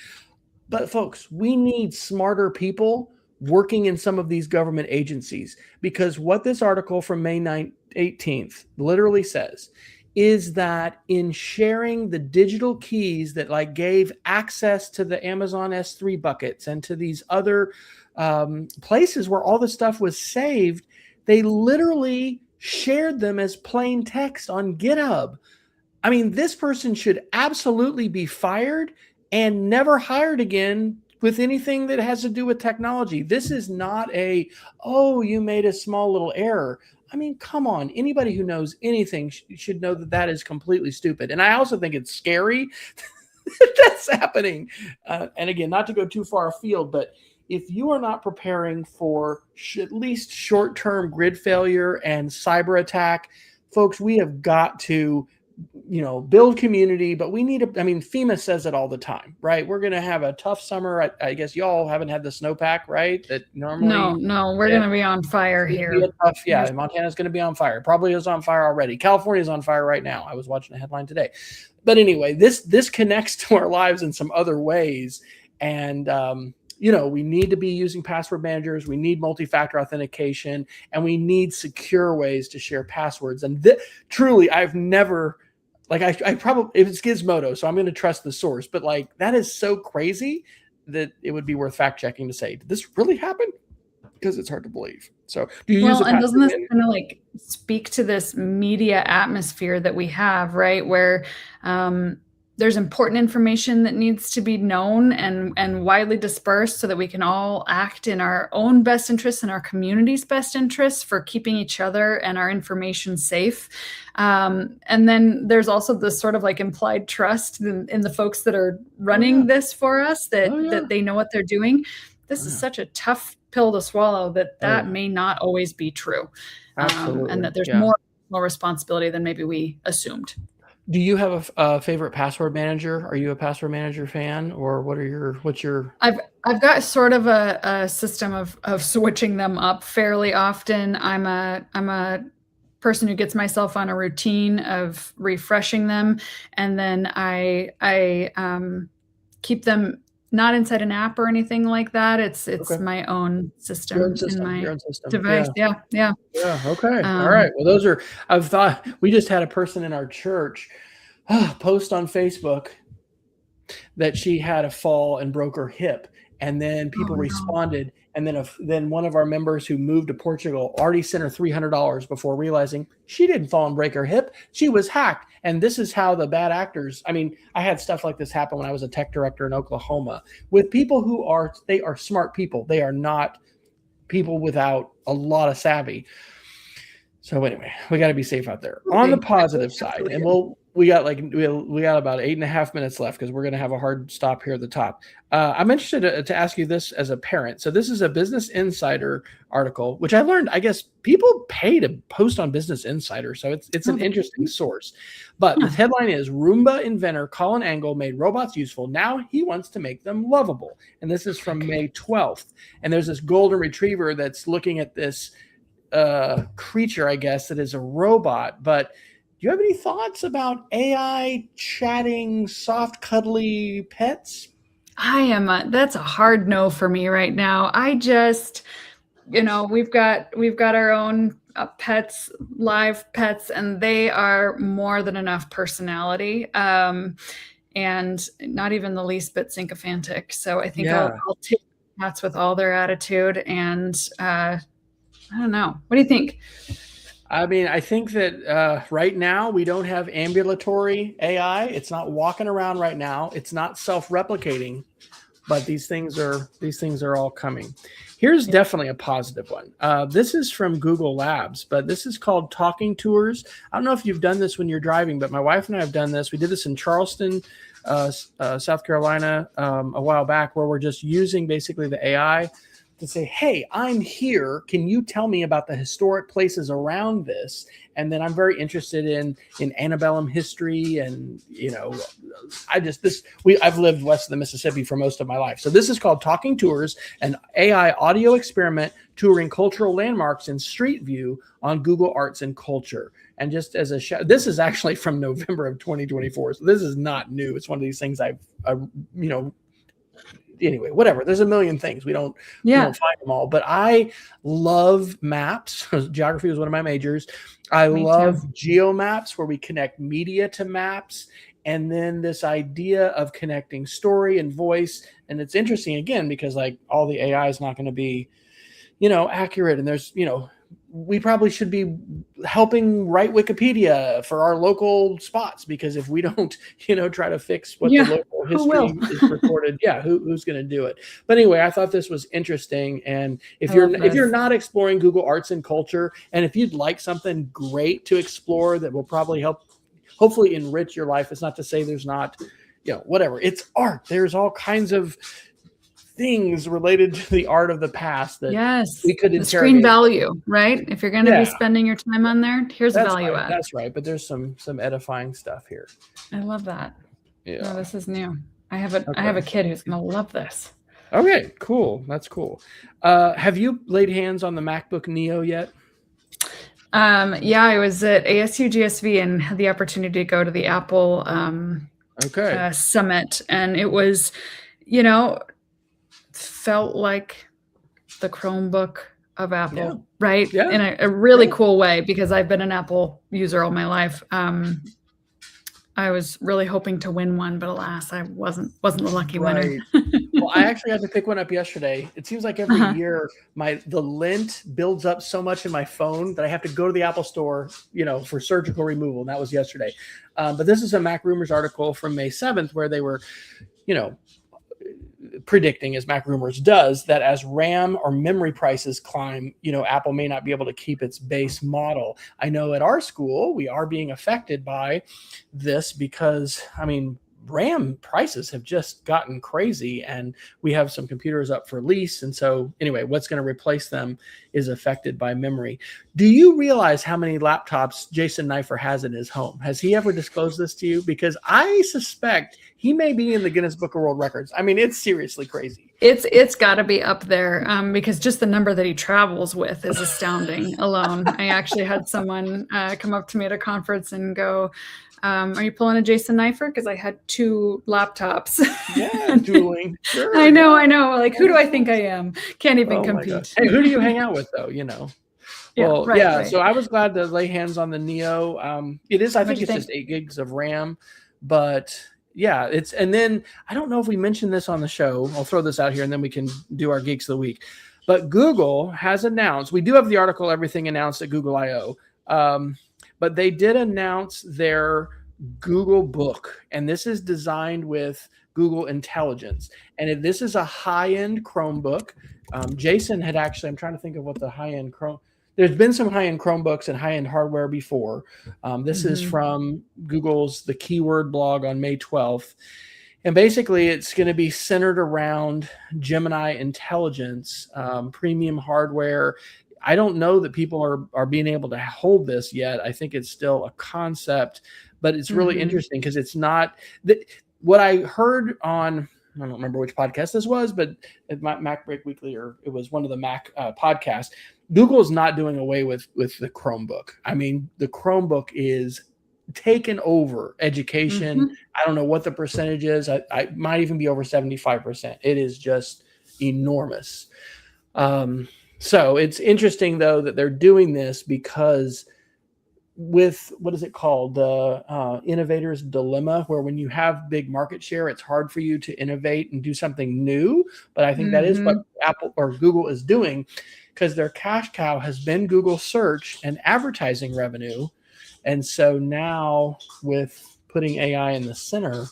But folks, we need smarter people working in some of these government agencies, because what this article from May 18th literally says is that in sharing the digital keys that like gave access to the Amazon S3 buckets and to these other places where all the stuff was saved, they literally shared them as plain text on GitHub. I mean, this person should absolutely be fired and never hired again with anything that has to do with technology. This is not oh, you made a small little error. I mean, come on. Anybody who knows anything should know that that is completely stupid. And I also think it's scary that that's happening. And again, not to go too far afield, but if you are not preparing for at least short-term grid failure and cyber attack, folks, we have got to, build community, but we need to, FEMA says it all the time, right? We're going to have a tough summer. I guess y'all haven't had the snowpack, right? That normally. No, we're going to be on fire here. Montana's going to be on fire. Probably is on fire already. California's on fire right now. I was watching a headline today. But anyway, this connects to our lives in some other ways. And, we need to be using password managers. We need multi-factor authentication, and we need secure ways to share passwords. And truly, I've never, I probably, if it's Gizmodo, so I'm going to trust the source, but that is so crazy that it would be worth fact checking to say, did this really happen? Because it's hard to believe. So do you use a password and doesn't this kind of speak to this media atmosphere that we have, right? Where, there's important information that needs to be known and widely dispersed so that we can all act in our own best interests and our community's best interests for keeping each other and our information safe. And then there's also this sort of implied trust in the folks that are running this for us, that they know what they're doing. This is such a tough pill to swallow that may not always be true. And that there's more responsibility than maybe we assumed. Do you have a favorite password manager? Are you a password manager fan, or what's your? I've got sort of a system of switching them up fairly often. I'm a person who gets myself on a routine of refreshing them, and then I keep them not inside an app or anything like that. It's my own system, in my device. Yeah. Okay. All right. Well, I've thought, we just had a person in our church post on Facebook that she had a fall and broke her hip. And then people responded. And then one of our members who moved to Portugal already sent her $300 before realizing she didn't fall and break her hip. She was hacked. And this is how the bad actors, I had stuff like this happen when I was a tech director in Oklahoma with people they are smart people. They are not people without a lot of savvy. So anyway, we got to be safe out there. On the positive side, and we got about 8.5 minutes left because we're going to have a hard stop here at the top. I'm interested to ask you this as a parent. So this is a Business Insider article, which I learned, I guess people pay to post on Business Insider. So it's an interesting source. But the headline is Roomba inventor Colin Angle made robots useful. Now he wants to make them lovable. And this is from May 12th. And there's this golden retriever that's looking at this creature, I guess, that is a robot. But do you have any thoughts about AI chatting, soft, cuddly pets? That's a hard no for me right now. I just, we've got our own pets, live pets, and they are more than enough personality. And not even the least bit sycophantic. So I think I'll take cats with all their attitude. And I don't know. What do you think? I think that right now we don't have ambulatory AI. It's not walking around right now. It's not self-replicating, but these things are all coming. Here's definitely a positive one. This is from Google Labs, but this is called Talking Tours. I don't know if you've done this when you're driving, but my wife and I have done this. We did this in Charleston, South Carolina, a while back, where we're just using basically the AI to say, hey, I'm here. Can you tell me about the historic places around this? And then I'm very interested in antebellum history. And, I've lived west of the Mississippi for most of my life. So this is called Talking Tours, an AI audio experiment touring cultural landmarks in Street View on Google Arts and Culture. And just as this is actually from November of 2024. So this is not new. It's one of these things anyway, whatever. There's a million things. We don't find them all. But I love maps. Geography was one of my majors. I love geomaps, where we connect media to maps. And then this idea of connecting story and voice. And it's interesting, again, because all the AI is not going to be, accurate. And there's, we probably should be helping write Wikipedia for our local spots, because if we don't, try to fix what the local history is recorded, who's going to do it? But anyway, I thought this was interesting. And if you're not exploring Google Arts and Culture, and if you'd like something great to explore that will probably hopefully enrich your life, it's not to say there's not, whatever. It's art. There's all kinds of things related to the art of the past that Yes, we could the screen interrogate. value, right? If you're going to be Yeah, spending your time on there, here's a that's value right. add. That's right. But there's some edifying stuff here. I love that. Yeah. No, this is new. I have a kid who's going to love this. Okay, cool. That's cool. Have you laid hands on the MacBook Neo yet? Yeah, I was at ASU GSV and had the opportunity to go to the Apple summit, and it was, felt like the Chromebook of Apple, right? Yeah. In a really cool way, because I've been an Apple user all my life. I was really hoping to win one, but alas, I wasn't the lucky winner. Well, I actually had to pick one up yesterday. It seems like every year the lint builds up so much in my phone that I have to go to the Apple store, for surgical removal. And that was yesterday. But this is a Mac Rumors article from May 7th where they were, predicting, as Mac Rumors does, that as RAM or memory prices climb, Apple may not be able to keep its base model. I know at our school, we are being affected by this because, RAM prices have just gotten crazy, and we have some computers up for lease. And so anyway, what's going to replace them is affected by memory. Do you realize how many laptops Jason Neiffer has in his home? Has he ever disclosed this to you? Because I suspect he may be in the Guinness Book of World Records. It's seriously crazy. It's got to be up there because just the number that he travels with is astounding alone. I actually had someone come up to me at a conference and go, are you pulling a Jason Neiffer? Because I had 2 laptops. Yeah, dueling. Sure. I know. Like, who do I think I am? Can't even compete. Hey, who do you hang out with, though? Well, right. So I was glad to lay hands on the Neo. It is, I think it's just 8 gigs of RAM, but yeah, and then I don't know if we mentioned this on the show. I'll throw this out here and then we can do our Geeks of the Week. But Google has announced, we do have the article, everything announced at Google I/O. But they did announce their Google Book, and this is designed with Google Intelligence. And this is a high-end Chromebook. Jason had actually, I'm trying to think of what the high-end there's been some high-end Chromebooks and high-end hardware before. This is from Google's The Keyword blog on May 12th. And basically, it's going to be centered around Gemini Intelligence, premium hardware. I don't know that people are being able to hold this yet. I think it's still a concept, but it's really interesting because it's not what I heard on, I don't remember which podcast this was, but at Mac Break Weekly, or it was one of the Mac podcasts. Google is not doing away with the Chromebook. The Chromebook is taken over education. I don't know what the percentage is. I might even be over 75%. It is just enormous. So it's interesting, though, that they're doing this because with, what is it called? The innovator's dilemma, where when you have big market share, it's hard for you to innovate and do something new. But I think that is what Apple or Google is doing, because their cash cow has been Google search and advertising revenue. And so now with putting AI in the center,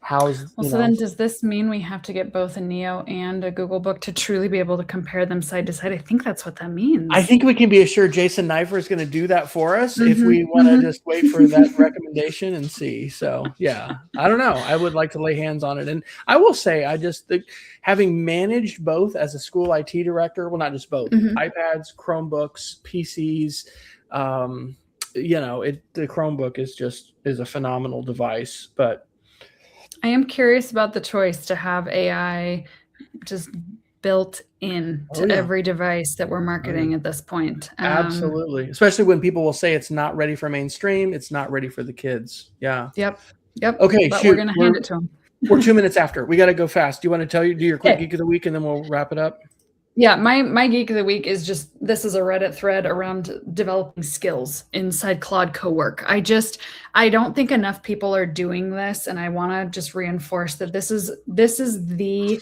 then does this mean we have to get both a Neo and a Google Book to truly be able to compare them side to side? I think that's what that means. I think we can be assured Jason Neiffer is going to do that for us if we want to just wait for that recommendation and see. So, yeah, I don't know. I would like to lay hands on it. And I will say, I just think, having managed both as a school IT director, well, not just both, iPads, Chromebooks, PCs, the Chromebook is a phenomenal device. But I am curious about the choice to have AI just built in to every device that we're marketing at this point. Absolutely. Especially when people will say it's not ready for mainstream. It's not ready for the kids. Yeah. Yep. Okay. But we're going to hand it to them. We're 2 minutes after. We got to go fast. Do you want to do your quick geek of the week and then we'll wrap it up? Yeah, my geek of the week is just, this is a Reddit thread around developing skills inside Claude Cowork. I don't think enough people are doing this, and I want to just reinforce that this is the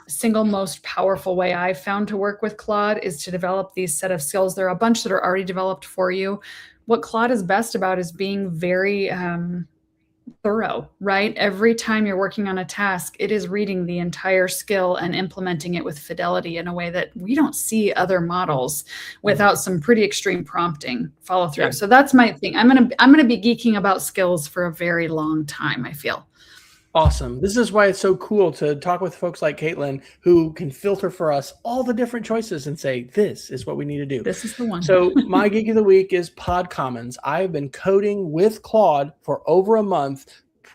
single most powerful way I've found to work with Claude, is to develop these set of skills. There are a bunch that are already developed for you. What Claude is best about is being very thorough, right? Every time you're working on a task, it is reading the entire skill and implementing it with fidelity in a way that we don't see other models without some pretty extreme prompting follow through. Yeah. So that's my thing. I'm gonna be geeking about skills for a very long time, I feel. Awesome. This is why it's so cool to talk with folks like Caitlin who can filter for us all the different choices and say, this is what we need to do. This is the one. So my geek of the week is Pod Commons. I've been coding with Claude for over a month.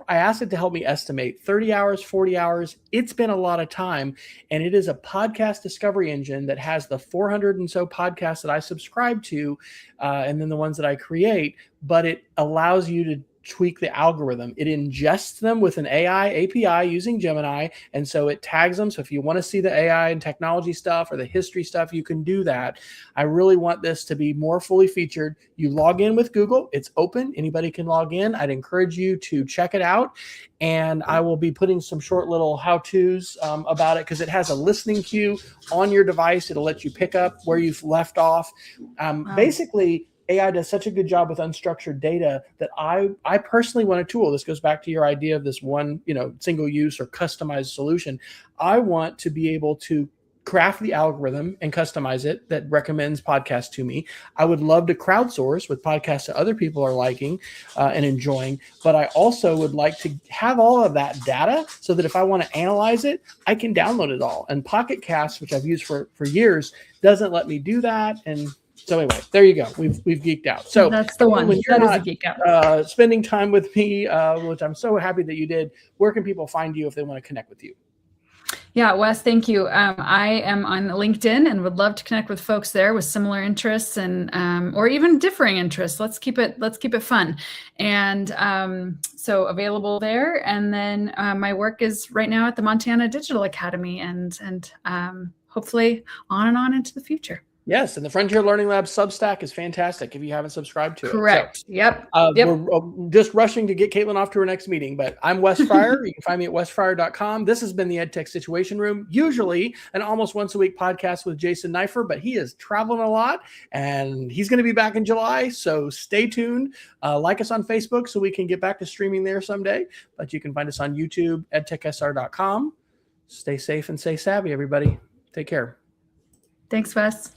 I asked it to help me estimate 30 hours, 40 hours. It's been a lot of time. And it is a podcast discovery engine that has the 400 and so podcasts that I subscribe to, and then the ones that I create. But it allows you to tweak the algorithm. It ingests them with an AI API using Gemini. And so it tags them. So if you want to see the AI and technology stuff or the history stuff, you can do that. I really want this to be more fully featured. You log in with Google. It's open. Anybody can log in. I'd encourage you to check it out. And I will be putting some short little how-tos about it because it has a listening queue on your device. It'll let you pick up where you've left off. Wow. Basically, AI does such a good job with unstructured data that I personally want a tool. This goes back to your idea of this one, single use or customized solution. I want to be able to craft the algorithm and customize it that recommends podcasts to me. I would love to crowdsource with podcasts that other people are liking and enjoying, but I also would like to have all of that data so that if I want to analyze it, I can download it all. And Pocket Cast, which I've used for years, doesn't let me do that. And so anyway, there you go. We've geeked out. So that's the one. When you're that not is a geek out. Spending time with me, which I'm so happy that you did, where can people find you if they want to connect with you? Yeah, Wes, thank you. I am on LinkedIn and would love to connect with folks there with similar interests and or even differing interests. Let's keep it fun. And so available there. And then my work is right now at the Montana Digital Academy and hopefully on and on into the future. Yes, and the Frontier Learning Lab Substack is fantastic if you haven't subscribed to it. Correct. So, yep. We're just rushing to get Caitlin off to her next meeting, but I'm Wes Fryer. You can find me at wesfryer.com. This has been the EdTech Situation Room, usually an almost once a week podcast with Jason Neiffer, but he is traveling a lot and he's going to be back in July. So stay tuned. Like us on Facebook so we can get back to streaming there someday, but you can find us on YouTube, edtechsr.com. Stay safe and stay savvy, everybody. Take care. Thanks, Wes.